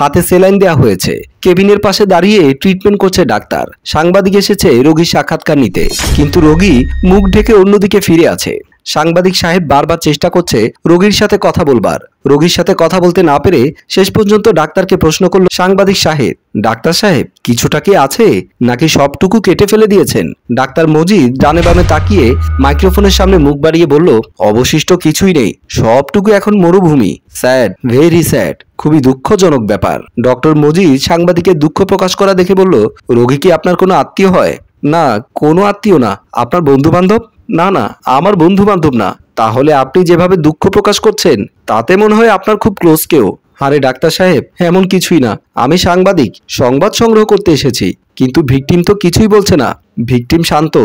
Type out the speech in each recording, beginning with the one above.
হাতে সেলাইন দেয়া হয়েছে। কেবিনের পাশে দাঁড়িয়ে ট্রিটমেন্ট করছে ডাক্তার। সাংবাদিক এসেছে রোগীর সাক্ষাৎকার নিতে, কিন্তু রোগী মুখ ঢেকে অন্যদিকে ফিরে আছে। সাংবাদিক সাহেব বারবার চেষ্টা করছে রোগীর সাথে কথা বলবার। রোগীর সাথে কথা বলতে না পেরে শেষ পর্যন্ত ডাক্তারকে প্রশ্ন করল সাংবাদিক সাহেব, ডাক্তার সাহেব কিছুটা কি আছে নাকি সবটুকু কেটে ফেলে দিয়েছেন? ডাক্তার মজিদ ডানে বামে তাকিয়ে মাইক্রোফোনের সামনে মুখ বাড়িয়ে বলল, অবশিষ্ট কিছুই নেই, সবটুকু এখন মরুভূমি। স্যাড, ভেরি স্যাড, খুবই দুঃখজনক ব্যাপার। ডক্টর মজিদ সাংবাদিকের দুঃখ প্রকাশ করা দেখে বলল, রোগী কি আপনার কোনো আত্মীয় হয়? না, কোনো আত্মীয় না। আপনার বন্ধু বান্ধব? না না, আমার বন্ধু বান্ধব না। তাহলে আপনি যেভাবে দুঃখ প্রকাশ করছেন তাতে মনে হয় আপনার খুব ক্লোজ কেউ। আরে ডাক্তার সাহেব, এমন কিছুই না। আমি সাংবাদিক, সংবাদ সংগ্রহ করতে এসেছি। কিন্তু ভিকটিম তো কিছুই বলছে না। ভিকটিম শান্ত।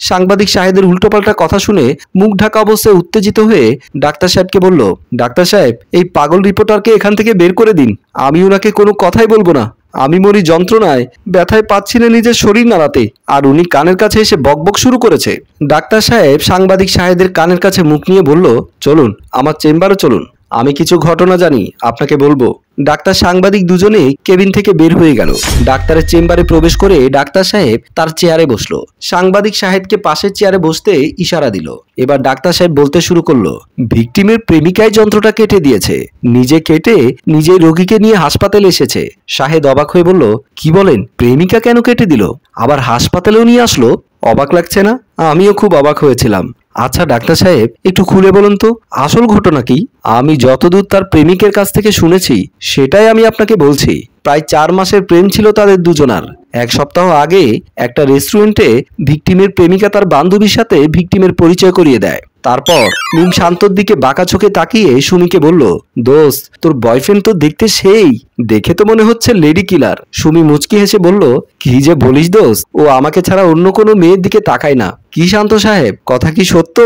সাংবাদিক সাহেবের উল্টোপাল্টা কথা শুনে মুখ ঢাকা অবস্থায় উত্তেজিত হয়ে ডাক্তার সাহেবকে বলল, ডাক্তার সাহেব এই পাগল রিপোর্টারকে এখান থেকে বের করে দিন। আমি ওনাকে কোনো কথাই বলবো না। আমি মরি যন্ত্রণায়, ব্যথায় পাচ্ছি না নিজের শরীর নাড়াতে, আর উনি কানের কাছে এসে বকবক শুরু করেছে। ডাক্তার সাহেব সাংবাদিক সাহেবের কানের কাছে মুখ নিয়ে বলল, চলুন আমার চেম্বারে চলুন, আমি কিছু ঘটনা জানি, আপনাকে বলবো। ডাক্তার সাংবাদিক দুজনেই কেবিন থেকে বের হয়ে গেল। ডাক্তারের চেম্বারে প্রবেশ করে ডাক্তার সাহেব তার চেয়ারে বসলো। সাংবাদিক সাহেবকে পাশের চেয়ারে বসতে ইশারা দিল। এবার ডাক্তার সাহেব বলতে শুরু করলো, ভিকটিমের প্রেমিকাই যন্ত্রটা কেটে দিয়েছে, নিজে কেটে নিজে রোগীকে নিয়ে হাসপাতালে এসেছে। শাহেদ অবাক হয়ে বলল, কি বলেন, প্রেমিকা কেন কেটে দিল, আবার হাসপাতালেও নিয়ে আসলো? অবাক লাগছে না? আমিও খুব অবাক হয়েছিলাম। আচ্ছা ডাক্তার সাহেব, একটু খুলে বলুন তো আসল ঘটনা কি? আমি যতদূর তার প্রেমিকের কাছ থেকে শুনেছি সেটাই আমি আপনাকে বলছি। প্রায় 4 মাসের প্রেম ছিল তাদের দুজনার। 1 সপ্তাহ আগে একটা রেস্টুরেন্টে ভিকটিমের প্রেমিকা তার বান্ধবীর সাথে ভিকটিমের পরিচয় করিয়ে দেয়। তারপর মিম শান্তর দিকে বাঁকা চোখে তাকিয়ে সুমিকে বলল, দোস্ত তোর বয়ফ্রেন্ড তো দেখতে সেই, দেখে তো মনে হচ্ছে লেডি কিলার। সুমি মুচকি হেসে বলল, কি যে বলিস দোস্ত, ও আমাকে ছাড়া অন্য কোনো মেয়ের দিকে তাকায় না। কি শান্ত সাহেব, কথা কি সত্য,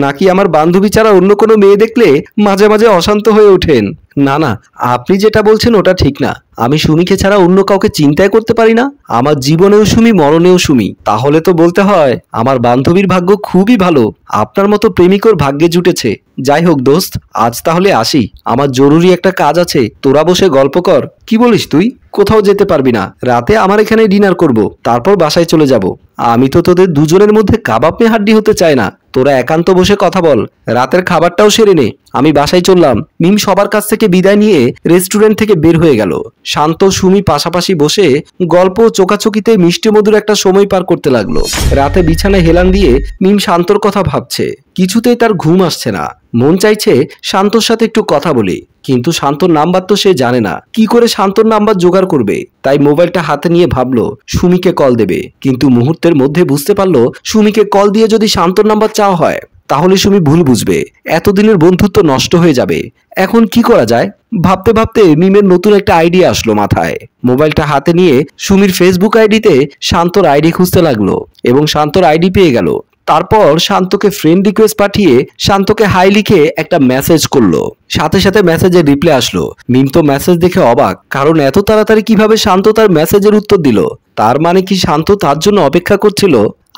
নাকি আমার বান্ধবী ছাড়া অন্য কোনো মেয়ে দেখলে মাঝে মাঝে অশান্ত হয়ে ওঠেন? না না, আপনি যেটা বলছেন ওটা ঠিক না। আমি সুমিকে ছাড়া অন্য কাউকে চিন্তাই করতে পারি না। আমার জীবনেও সুমি, মরণেও সুমি। তাহলে তো বলতে হয় আমার বান্ধবীর ভাগ্য খুবই ভালো, আপনার মতো প্রেমিকর ভাগ্যে জুটেছে। যাই হোক দোস্ত, আজ তাহলে আসি, আমার জরুরি একটা কাজ আছে। তোরা বসে গল্প কর। কি বলিস তুই? কোথাও যেতে পারবি না, রাতে আমার এখানে ডিনার করব, তারপর বাসায় চলে যাব। আমি তো তোদের দুজনের মধ্যে কাবাব মে হাড্ডি হতে চাই না। তোরা একান্ত বসে কথা বল, রাতের খাবারটাও সেরে নে। আমি বাসায় চললাম। মিম সবার কাছ থেকে বিদায় নিয়ে রেস্টুরেন্ট থেকে বের হয়ে গেল। শান্ত সুমি পাশাপাশি বসে গল্প চোকাচোকিতে মিষ্টি মধুর একটা সময় পার করতে লাগলো। রাতে বিছানায় হেলান দিয়ে মিম শান্তর কথা ভাবছে। কিছুতেই তার ঘুম আসছে না। মন চাইছে শান্তর সাথে একটু কথা বলি, কিন্তু শান্তর নাম্বার তো সে জানে না। কি করে শান্তর নাম্বার জোগাড় করবে? তাই মোবাইলটা হাতে নিয়ে ভাবলো সুমিকে কল দেবে, কিন্তু মুহূর্তের মধ্যে বুঝতে পারলো সুমিকে কল দিয়ে যদি শান্তর নাম্বার চাওয়া হয় তাহলে সুমি ভুল বুঝবে, এতদিনের বন্ধুত্ব নষ্ট হয়ে যাবে। এখন কি করা যায় ভাবতে ভাবতে মিমের নতুন একটা আইডিয়া আসলো মাথায়। মোবাইলটা হাতে নিয়ে সুমির ফেসবুক আইডিতে শান্তর আইডি খুঁজতে লাগলো এবং শান্তর আইডি পেয়ে গেল। তারপর শান্তকে ফ্রেন্ড রিকোয়েস্ট পাঠিয়ে শান্তকে হাই লিখে একটা মেসেজ করলো। সাথে সাথে মেসেজের রিপ্লাই আসলো। মিম তো মেসেজ দেখে অবাক, কারণ এত তাড়াতাড়ি কিভাবে শান্ত তার মেসেজের উত্তর দিল। তার মানে কি শান্ত তার জন্য অপেক্ষা করছিল?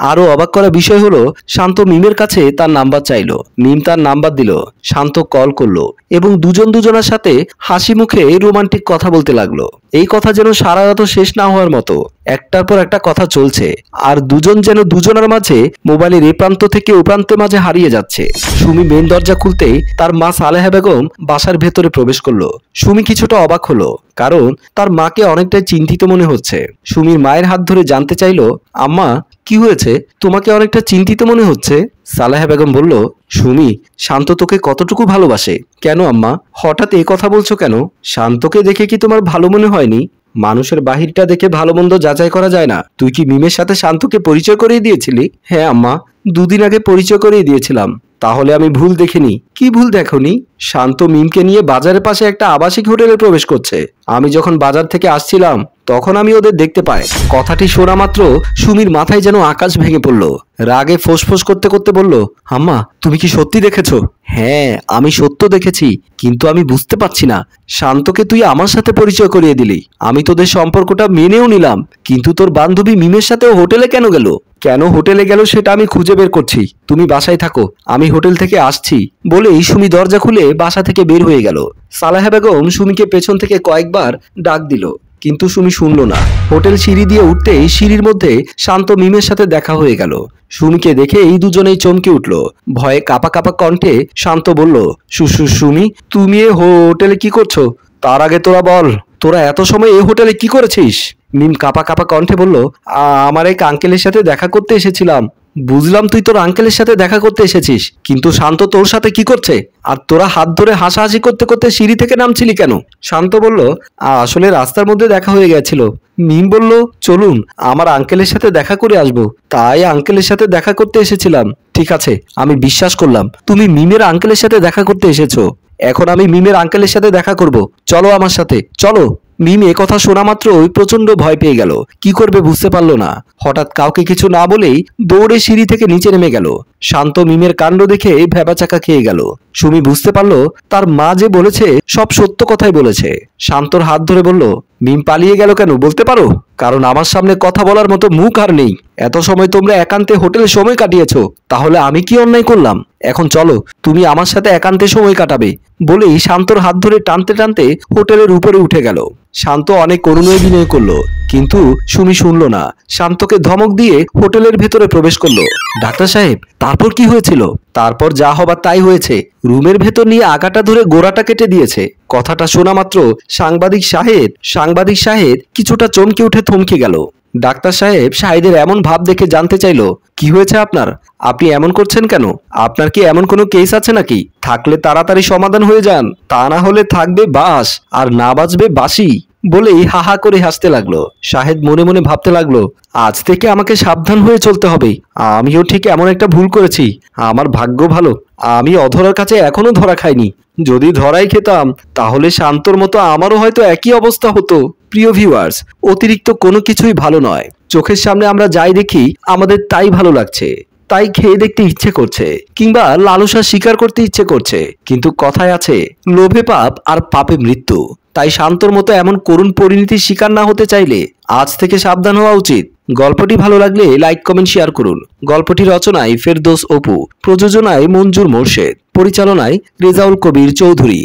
আরো অবাক করা বিষয় হলো, শান্ত মিমের কাছে তার নাম্বার চাইলো। মিম তার নাম্বার দিল। শান্ত কল করলো এবং দুজন দুজনের সাথে হাসি মুখে রোমান্টিক কথা বলতে লাগলো। এই কথা যেন সারা রাত শেষ না হওয়ার মতো একটার পর একটা কথা চলছে, আর দুজন যেন দুজনের মাঝে মোবাইলের এ প্রান্ত থেকে ও প্রান্তের মাঝে হারিয়ে যাচ্ছে। সুমি মেন দরজা খুলতেই তার মা সালেহা বেগম বাসার ভেতরে প্রবেশ করলো। সুমি কিছুটা অবাক হলো, কারণ তার মাকে অনেকটাই চিন্তিত মনে হচ্ছে। সুমির মায়ের হাত ধরে জানতে চাইলো, আম্মা কি হয়েছে, তোমাকে অনেকটা চিন্তিত মনে হচ্ছে। সালেহা বেগম বলল, সুমি, শান্ত তোকে কতটুকু ভালোবাসে। কেন আম্মা, হঠাৎ এই কথা বলছো কেন? শান্তকে দেখে কি তোমার ভালো মনে হয়নি? মানুষের বাহিরটা দেখে ভালো মন্দ যাচাই করা যায় না। তুই কি মিমের সাথে শান্তকে পরিচয় করিয়ে দিয়েছিলি? হ্যাঁ আম্মা, 2 দিন আগে পরিচয় করিয়ে দিয়েছিলাম। তাহলে আমি ভুল দেখিনি। কি ভুল দেখনি? শান্ত মিমকে নিয়ে বাজারের পাশে একটা আবাসিক হোটেলে প্রবেশ করছে। আমি যখন বাজার থেকে আসছিলাম তখন আমি ওদের দেখতে পাই। কথাটি শোনা মাত্র সুমির মাথায় যেন আকাশ ভেঙে পড়লো। রাগে ফোঁসফোঁস করতে করতে বলল, আম্মা তুমি কি সত্যি দেখেছো? হ্যাঁ আমি সত্য দেখেছি, কিন্তু আমি বুঝতে পারছি না, শান্তকে তুই আমার সাথে পরিচয় করিয়ে দিলি, আমি তোদের সম্পর্কটা মেনেও নিলাম, কিন্তু তোর বান্ধবী মিমের সাথে হোটেলে কেন গেল? কেন হোটেলে গেল সেটা আমি খুঁজে বের করছি, তুমি বাসায় থাকো, আমি হোটেল থেকে আসছি বলেই সুমি দরজা খুলে বাসা থেকে বের হয়ে গেল। সালেহা বেগম সুমিকে পেছন থেকে কয়েকবার ডাক দিল, কিন্তু সুমি শুনল না। হোটেল সিঁড়ি দিয়ে উঠতেই সিঁড়ির মধ্যে শান্ত মিমের সাথে দেখা হয়ে গেল। সুমিকে দেখে এই দুজনেই চমকে উঠল। ভয়ে কাঁপা কাঁপা কণ্ঠে শান্ত বলল, সুমি, তুমি এ হোটেলে কি করছো? তার আগে তোরা বল, তোরা এত সময় এই হোটেলে কি করেছিস? মিম কাঁপা কাঁপা কণ্ঠে বলল, আমার এক আঙ্কেলের সাথে দেখা করতে এসেছিলাম। বুঝলাম তুই তোর আঙ্কেলের সাথে দেখা করতে এসেছিস, কিন্তু শান্ত তোর সাথে কি করছে? আর তোরা হাত ধরে হাসাহাসি করতে করতে সিঁড়ি থেকে নামছিলি কেন? শান্ত বলল, আসলে রাস্তার মধ্যে দেখা হয়ে গেছিল। মিম বলল, চলুন আমার আঙ্কেলের সাথে দেখা করে আসবো, তাই আঙ্কেলের সাথে দেখা করতে এসেছিলাম। ঠিক আছে, আমি বিশ্বাস করলাম তুমি মিমের আঙ্কেলের সাথে দেখা করতে এসেছো। এখন আমি মিমের আঙ্কেলের সাথে দেখা করব, চলো আমার সাথে, চলো। মিম এ কথা শোনা মাত্রই প্রচন্ড ভয় পেয়ে গেল। কি করবে বুঝতে পারলো না। হঠাৎ কাউকে কিছু না বলেই দৌড়ে সিঁড়ি থেকে নিচে নেমে গেল। শান্ত মিমের কাণ্ড দেখে ভ্যাবাচাকা খেয়ে গেল। সুমি বুঝতে পারলো তার মা যে বলেছে সব সত্য কথাই বলেছে। শান্তর হাত ধরে বলল, মিম পালিয়ে গেল কেন বলতে পারো? কারণ আমার সামনে কথা বলার মতো মুখ আর নেই। এত সময় তোমরা একান্তে হোটেলে সময় কাটিয়েছো, তাহলে আমি কি অন্যায় করলাম? এখন চলো, তুমি আমার সাথে একান্তে সময় কাটাবে বলেই শান্তর হাত ধরে টানতে টানতে হোটেলের উপরে উঠে গেল। শান্ত অনেক করুণায় বিনয় করলো, কিন্তু সুমি শুনলো না। শান্তকে ধমক দিয়ে হোটেলের ভেতরে প্রবেশ করলো। ডাক্তার সাহেব, তারপর কি হয়েছিল? তারপর যা হবার তাই হয়েছে। রুমের ভেতর নিয়ে আগাটা ধরে গোড়াটা কেটে দিয়েছে। কথাটা শোনা মাত্র সাংবাদিক সাহেব কিছুটা চমকে উঠে থমকে গেল। ডাক্তার সাহেব শাহিদের এমন ভাব দেখে জানতে চাইলো, কি হয়েছে আপনার? আপনি এমন করছেন কেন? আপনার কি এমন কোনো কেস আছে নাকি? থাকলে তাড়াতাড়ি সমাধান হয়ে যান, তা না হলে থাকবে বাস আর না বাজবে বাঁশি বলেই হাহা করে হাসতে লাগলো। শাহেদ মনে মনে ভাবতে লাগলো, আজ থেকে আমাকে সাবধান হয়ে চলতে হবে। আমিও ঠিক এমন একটা ভুল করেছি। আমার ভাগ্য ভালো, আমি অধরার কাছে এখনো ধরা খাইনি। যদি ধরাই খেতাম তাহলে শান্তর মতো আমারও হয়তো একই অবস্থা হতো। প্রিয় ভিউয়ার্স, অতিরিক্ত কোনো কিছুই ভালো নয়। চোখের সামনে আমরা যাই দেখি আমাদের তাই ভালো লাগছে, তাই খেয়ে দেখতে ইচ্ছে করছে, কিংবা লালসা স্বীকার করতে ইচ্ছে করছে। কিন্তু কথায় আছে, লোভে পাপ আর পাপে মৃত্যু। তাই শান্তর মতো এমন করুণ পরিণতির শিকার না হতে চাইলে আজ থেকে সাবধান হওয়া উচিত। গল্পটি ভালো লাগলে লাইক কমেন্ট শেয়ার করুন। গল্পটি রচনায় ফেরদৌস অপু, প্রযোজনায় মঞ্জুর মোর্শেদ, পরিচালনায় রেজাউল কবির চৌধুরী।